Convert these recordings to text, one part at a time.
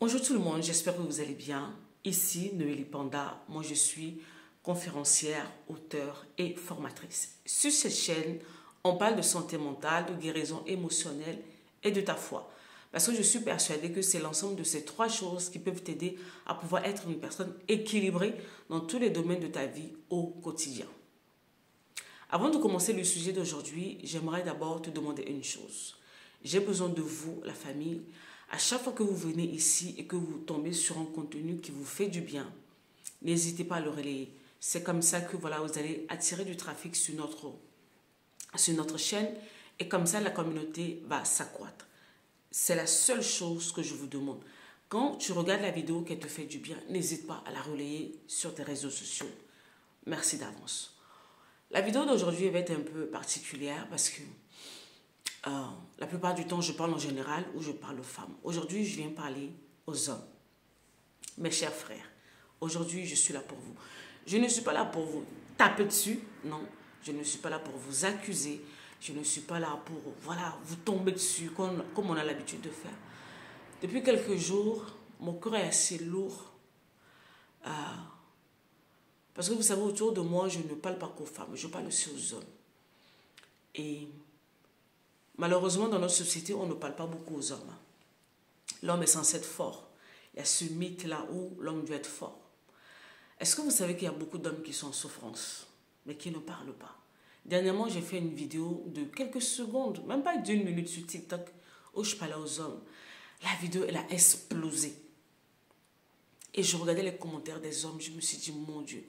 Bonjour tout le monde, j'espère que vous allez bien. Ici, Noélie Panda, moi je suis conférencière, auteure et formatrice. Sur cette chaîne, on parle de santé mentale, de guérison émotionnelle et de ta foi. Parce que je suis persuadée que c'est l'ensemble de ces trois choses qui peuvent t'aider à pouvoir être une personne équilibrée dans tous les domaines de ta vie au quotidien. Avant de commencer le sujet d'aujourd'hui, j'aimerais d'abord te demander une chose. J'ai besoin de vous, la famille. À chaque fois que vous venez ici et que vous tombez sur un contenu qui vous fait du bien, n'hésitez pas à le relayer. C'est comme ça que voilà, vous allez attirer du trafic sur notre chaîne et comme ça la communauté va s'accroître. C'est la seule chose que je vous demande. Quand tu regardes la vidéo qui te fait du bien, n'hésite pas à la relayer sur tes réseaux sociaux. Merci d'avance. La vidéo d'aujourd'hui va être un peu particulière parce que la plupart du temps, je parle en général ou je parle aux femmes. Aujourd'hui, je viens parler aux hommes. Mes chers frères, aujourd'hui, je suis là pour vous. Je ne suis pas là pour vous taper dessus, non. Je ne suis pas là pour vous accuser. Je ne suis pas là pour, voilà, vous tomber dessus comme on a l'habitude de faire. Depuis quelques jours, mon cœur est assez lourd. Parce que vous savez, autour de moi, je ne parle pas qu'aux femmes, je parle aussi aux hommes. Et malheureusement, dans notre société, on ne parle pas beaucoup aux hommes. L'homme est censé être fort. Il y a ce mythe-là où l'homme doit être fort. Est-ce que vous savez qu'il y a beaucoup d'hommes qui sont en souffrance, mais qui ne parlent pas? Dernièrement, j'ai fait une vidéo de quelques secondes, même pas d'1 minute sur TikTok, où je parlais aux hommes. La vidéo, elle a explosé. Et je regardais les commentaires des hommes, je me suis dit, mon Dieu,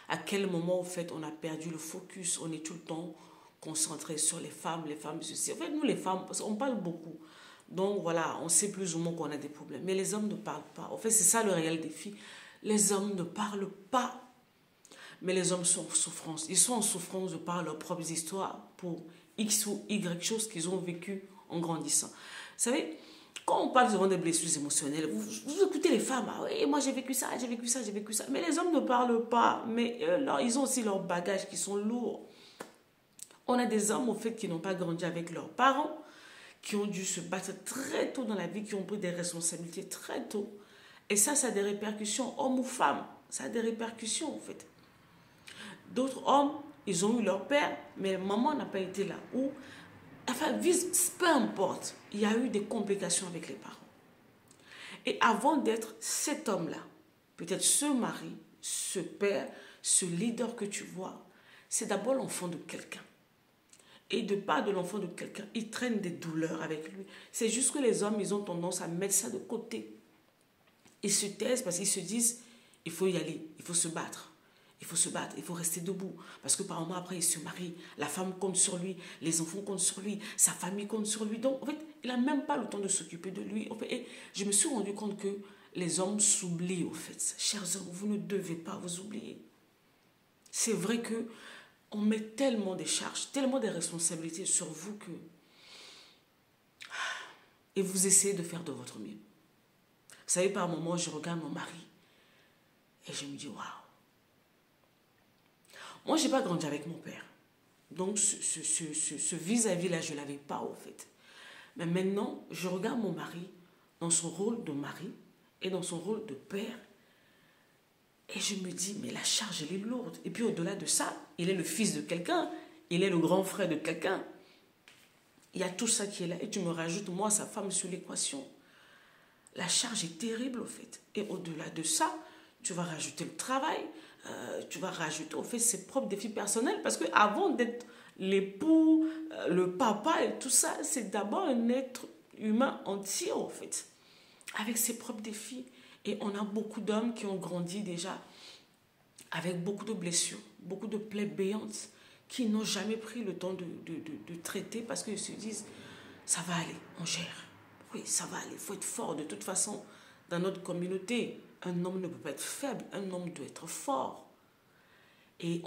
à quel moment, en fait, on a perdu le focus, on est tout le temps concentré sur les femmes, ceci. En fait, nous, les femmes, parce qu'on parle beaucoup. Donc, voilà, on sait plus ou moins qu'on a des problèmes. Mais les hommes ne parlent pas. En fait, c'est ça le réel défi. Les hommes ne parlent pas. Mais les hommes sont en souffrance. Ils sont en souffrance de par leurs propres histoires pour X ou Y choses qu'ils ont vécues en grandissant. Vous savez, quand on parle souvent des blessures émotionnelles, vous écoutez les femmes, ah oui, moi j'ai vécu ça, j'ai vécu ça, j'ai vécu ça. Mais les hommes ne parlent pas. Mais là, ils ont aussi leurs bagages qui sont lourds. On a des hommes, au fait, qui n'ont pas grandi avec leurs parents, qui ont dû se battre très tôt dans la vie, qui ont pris des responsabilités très tôt. Et ça a des répercussions, hommes ou femmes. Ça a des répercussions, en fait. D'autres hommes, ils ont eu leur père, mais maman n'a pas été là. Ou, enfin, peu importe, il y a eu des complications avec les parents. Et avant d'être cet homme-là, peut-être ce mari, ce père, ce leader que tu vois, c'est d'abord l'enfant de quelqu'un. Et de part de l'enfant de quelqu'un, il traîne des douleurs avec lui. C'est juste que les hommes, ils ont tendance à mettre ça de côté. Ils se taisent parce qu'ils se disent, il faut y aller, il faut se battre. Il faut se battre, il faut rester debout. Parce que par moment, après, il se marie. La femme compte sur lui, les enfants comptent sur lui, sa famille compte sur lui. Donc, en fait, il n'a même pas le temps de s'occuper de lui. En fait, et je me suis rendu compte que les hommes s'oublient, en fait. Chers hommes, vous ne devez pas vous oublier. C'est vrai que on met tellement des charges, tellement des responsabilités sur vous que... Et vous essayez de faire de votre mieux. Vous savez, par moments, je regarde mon mari et je me dis, waouh. Moi, je n'ai pas grandi avec mon père. Donc, ce vis-à-vis-là, je ne l'avais pas, au fait. Mais maintenant, je regarde mon mari dans son rôle de mari et dans son rôle de père. Et je me dis, mais la charge, elle est lourde. Et puis, au-delà de ça, il est le fils de quelqu'un. Il est le grand frère de quelqu'un. Il y a tout ça qui est là. Et tu me rajoutes, moi, sa femme, sur l'équation. La charge est terrible, au fait. Et au-delà de ça, tu vas rajouter le travail. Tu vas rajouter, au fait, ses propres défis personnels. Parce qu'avant d'être l'époux, le papa et tout ça, c'est d'abord un être humain entier, au fait. Avec ses propres défis. Et on a beaucoup d'hommes qui ont grandi déjà avec beaucoup de blessures, beaucoup de plaies béantes, qui n'ont jamais pris le temps de traiter parce qu'ils se disent, ça va aller, on gère. Oui, ça va aller, il faut être fort. De toute façon, dans notre communauté, un homme ne peut pas être faible, un homme doit être fort. Et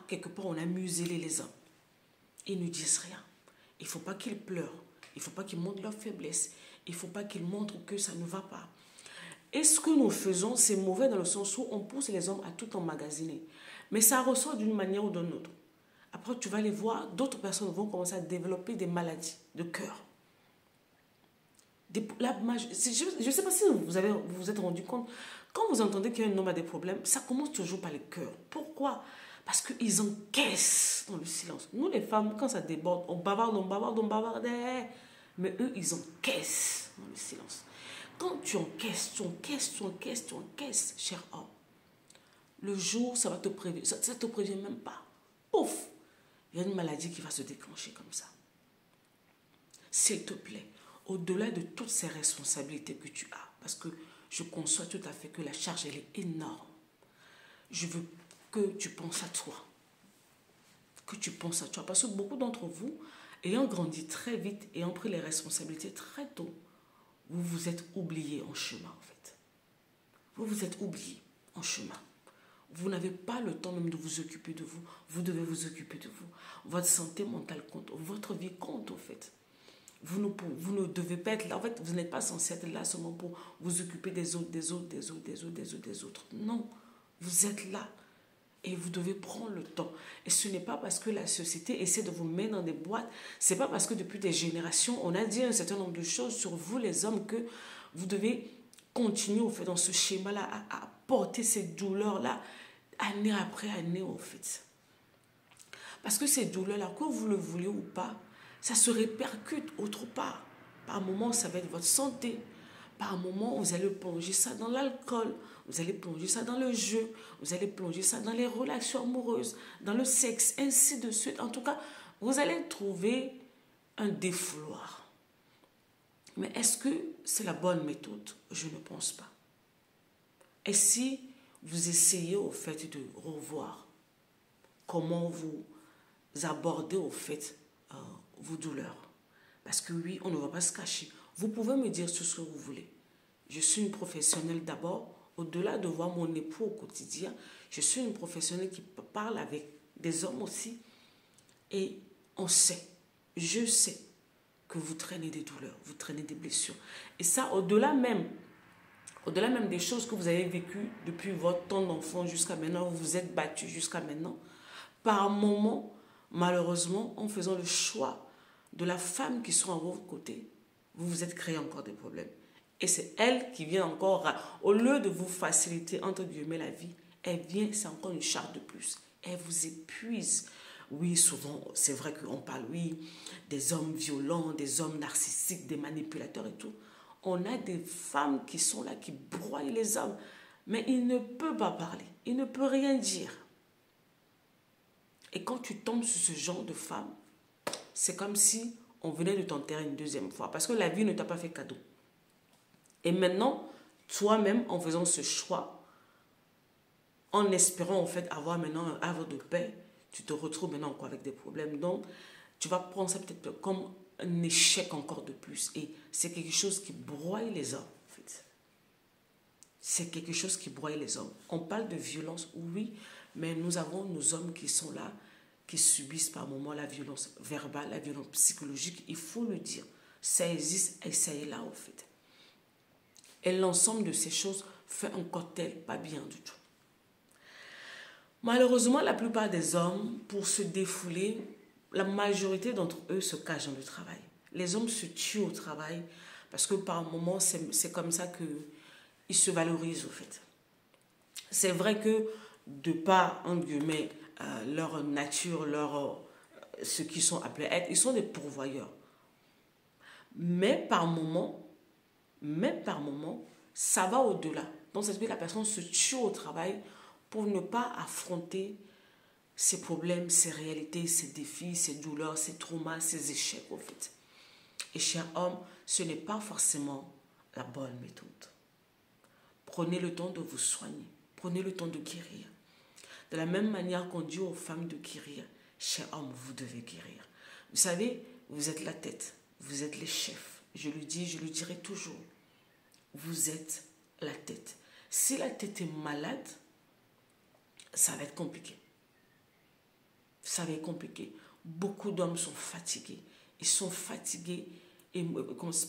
quelque part, on a muselé les hommes. Ils ne disent rien. Il ne faut pas qu'ils pleurent. Il ne faut pas qu'ils montrent leur faiblesse. Il ne faut pas qu'ils montrent que ça ne va pas. Et ce que nous faisons, c'est mauvais dans le sens où on pousse les hommes à tout emmagasiner. Mais ça ressort d'une manière ou d'une autre. Après, tu vas les voir, d'autres personnes vont commencer à développer des maladies de cœur. Je ne sais pas si vous vous êtes rendu compte, quand vous entendez qu'un homme a des problèmes, ça commence toujours par le cœur. Pourquoi? Parce qu'ils encaissent dans le silence. Nous, les femmes, quand ça déborde, on bavarde, on bavarde, on bavarde. Mais eux, ils encaissent dans le silence. Quand tu encaisses, tu encaisses, tu encaisses, tu encaisses, cher homme, le jour, ça va te prévenir. Ça ne te prévient même pas. Ouf! Il y a une maladie qui va se déclencher comme ça. S'il te plaît, au-delà de toutes ces responsabilités que tu as, parce que je conçois tout à fait que la charge, elle est énorme. Je veux que tu penses à toi. Que tu penses à toi. Parce que beaucoup d'entre vous, ayant grandi très vite, ayant pris les responsabilités très tôt, vous vous êtes oubliés en chemin, en fait. Vous vous êtes oubliés en chemin. Vous n'avez pas le temps même de vous occuper de vous. Vous devez vous occuper de vous. Votre santé mentale compte. Votre vie compte, en fait. Vous ne devez pas être là. En fait, vous n'êtes pas censé être là seulement pour vous occuper des autres, des autres, des autres, des autres, des autres, des autres. Non, vous êtes là. Et vous devez prendre le temps. Et ce n'est pas parce que la société essaie de vous mettre dans des boîtes. Ce n'est pas parce que depuis des générations, on a dit un certain nombre de choses sur vous, les hommes, que vous devez continuer, au fait, dans ce schéma-là, à porter ces douleurs-là, année après année, au fait. Parce que ces douleurs-là, que vous le voulez ou pas, ça se répercute autre part. Par moment, ça va être votre santé. Par moment, vous allez plonger ça dans l'alcool. Vous allez plonger ça dans le jeu. Vous allez plonger ça dans les relations amoureuses, dans le sexe, ainsi de suite. En tout cas, vous allez trouver un défouloir. Mais est-ce que c'est la bonne méthode? Je ne pense pas. Et si vous essayez au fait de revoir comment vous abordez au fait vos douleurs? Parce que oui, on ne va pas se cacher. Vous pouvez me dire tout ce que vous voulez. Je suis une professionnelle d'abord. Au-delà de voir mon époux au quotidien, je suis une professionnelle qui parle avec des hommes aussi. Et on sait, je sais que vous traînez des douleurs, vous traînez des blessures. Et ça, au-delà même des choses que vous avez vécues depuis votre temps d'enfant jusqu'à maintenant, vous vous êtes battu jusqu'à maintenant, par moment, malheureusement, en faisant le choix de la femme qui sont à votre côté, vous vous êtes créé encore des problèmes. Et c'est elle qui vient encore, au lieu de vous faciliter, entre guillemets, la vie, elle vient, c'est encore une charge de plus. Elle vous épuise. Oui, souvent, c'est vrai qu'on parle, oui, des hommes violents, des hommes narcissiques, des manipulateurs et tout. On a des femmes qui sont là, qui broient les hommes. Mais il ne peut pas parler. Il ne peut rien dire. Et quand tu tombes sur ce genre de femme, c'est comme si on venait de t'enterrer une deuxième fois. Parce que la vie ne t'a pas fait cadeau. Et maintenant, toi-même, en faisant ce choix, en espérant en fait avoir maintenant un havre de paix, tu te retrouves maintenant encore avec des problèmes. Donc, tu vas prendre ça peut-être comme un échec encore de plus. Et c'est quelque chose qui broie les hommes, en fait. C'est quelque chose qui broie les hommes. On parle de violence, oui, mais nous avons nos hommes qui sont là, qui subissent par moments la violence verbale, la violence psychologique. Il faut le dire. Ça existe et ça est là, en fait. Et l'ensemble de ces choses fait un cocktail pas bien du tout. Malheureusement, la plupart des hommes, pour se défouler, la majorité d'entre eux se cachent dans le travail. Les hommes se tuent au travail parce que par moments, c'est comme ça qu'ils se valorisent, au fait. C'est vrai que de par, en guillemets, leur nature, ce qu'ils sont appelés à être, ils sont des pourvoyeurs. Mais par moments, ça va au-delà. Donc, c'est-à-dire que la personne se tue au travail pour ne pas affronter ses problèmes, ses réalités, ses défis, ses douleurs, ses traumas, ses échecs, en fait. Et cher homme, ce n'est pas forcément la bonne méthode. Prenez le temps de vous soigner. Prenez le temps de guérir. De la même manière qu'on dit aux femmes de guérir, cher homme, vous devez guérir. Vous savez, vous êtes la tête, vous êtes les chefs. Je le dis, je le dirai toujours. Vous êtes la tête. Si la tête est malade, ça va être compliqué. Ça va être compliqué. Beaucoup d'hommes sont fatigués. Ils sont fatigués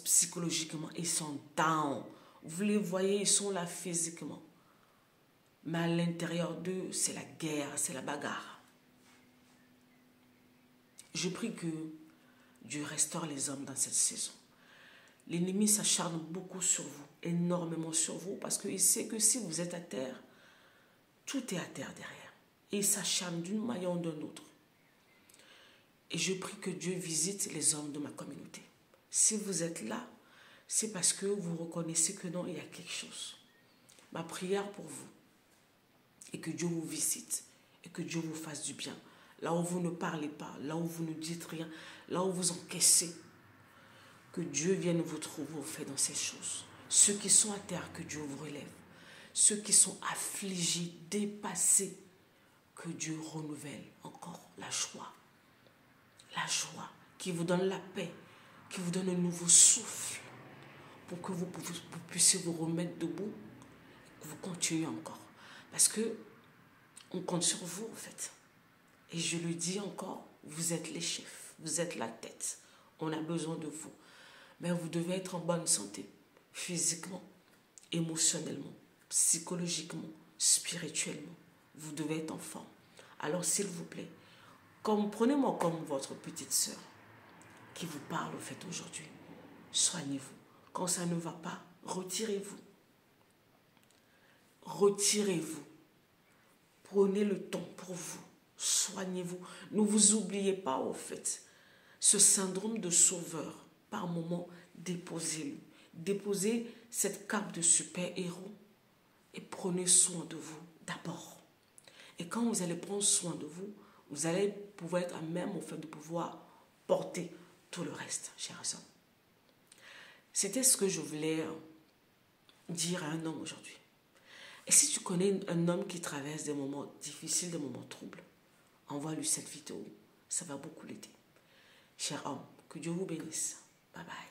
psychologiquement. Ils sont down. Vous les voyez, ils sont là physiquement. Mais à l'intérieur d'eux, c'est la guerre, c'est la bagarre. Je prie que Dieu restaure les hommes dans cette saison. L'ennemi s'acharne beaucoup sur vous, énormément sur vous, parce qu'il sait que si vous êtes à terre, tout est à terre derrière. Et il s'acharne d'une manière ou d'une autre. Et je prie que Dieu visite les hommes de ma communauté. Si vous êtes là, c'est parce que vous reconnaissez que non, il y a quelque chose. Ma prière pour vous est que Dieu vous visite et que Dieu vous fasse du bien. Là où vous ne parlez pas, là où vous ne dites rien, là où vous encaissez, que Dieu vienne vous trouver au fait dans ces choses. Ceux qui sont à terre, que Dieu vous relève. Ceux qui sont affligés, dépassés, que Dieu renouvelle encore la joie. La joie qui vous donne la paix, qui vous donne un nouveau souffle pour que vous puissiez vous remettre debout et que vous continuez encore. Parce que on compte sur vous en fait. Et je le dis encore, vous êtes les chefs, vous êtes la tête. On a besoin de vous. Mais vous devez être en bonne santé, physiquement, émotionnellement, psychologiquement, spirituellement. Vous devez être en forme. Alors s'il vous plaît, prenez-moi comme votre petite sœur qui vous parle au fait aujourd'hui. Soignez-vous. Quand ça ne va pas, retirez-vous. Retirez-vous. Prenez le temps pour vous. Soignez-vous. Ne vous oubliez pas au fait. Ce syndrome de sauveur, par moment, déposez-le. Déposez cette cape de super-héros et prenez soin de vous d'abord. Et quand vous allez prendre soin de vous, vous allez pouvoir être à même au fait de pouvoir porter tout le reste, chers hommes. C'était ce que je voulais dire à un homme aujourd'hui. Et si tu connais un homme qui traverse des moments difficiles, des moments troubles, envoie-lui cette vidéo. Ça va beaucoup l'aider. Cher homme, que Dieu vous bénisse. Bye bye.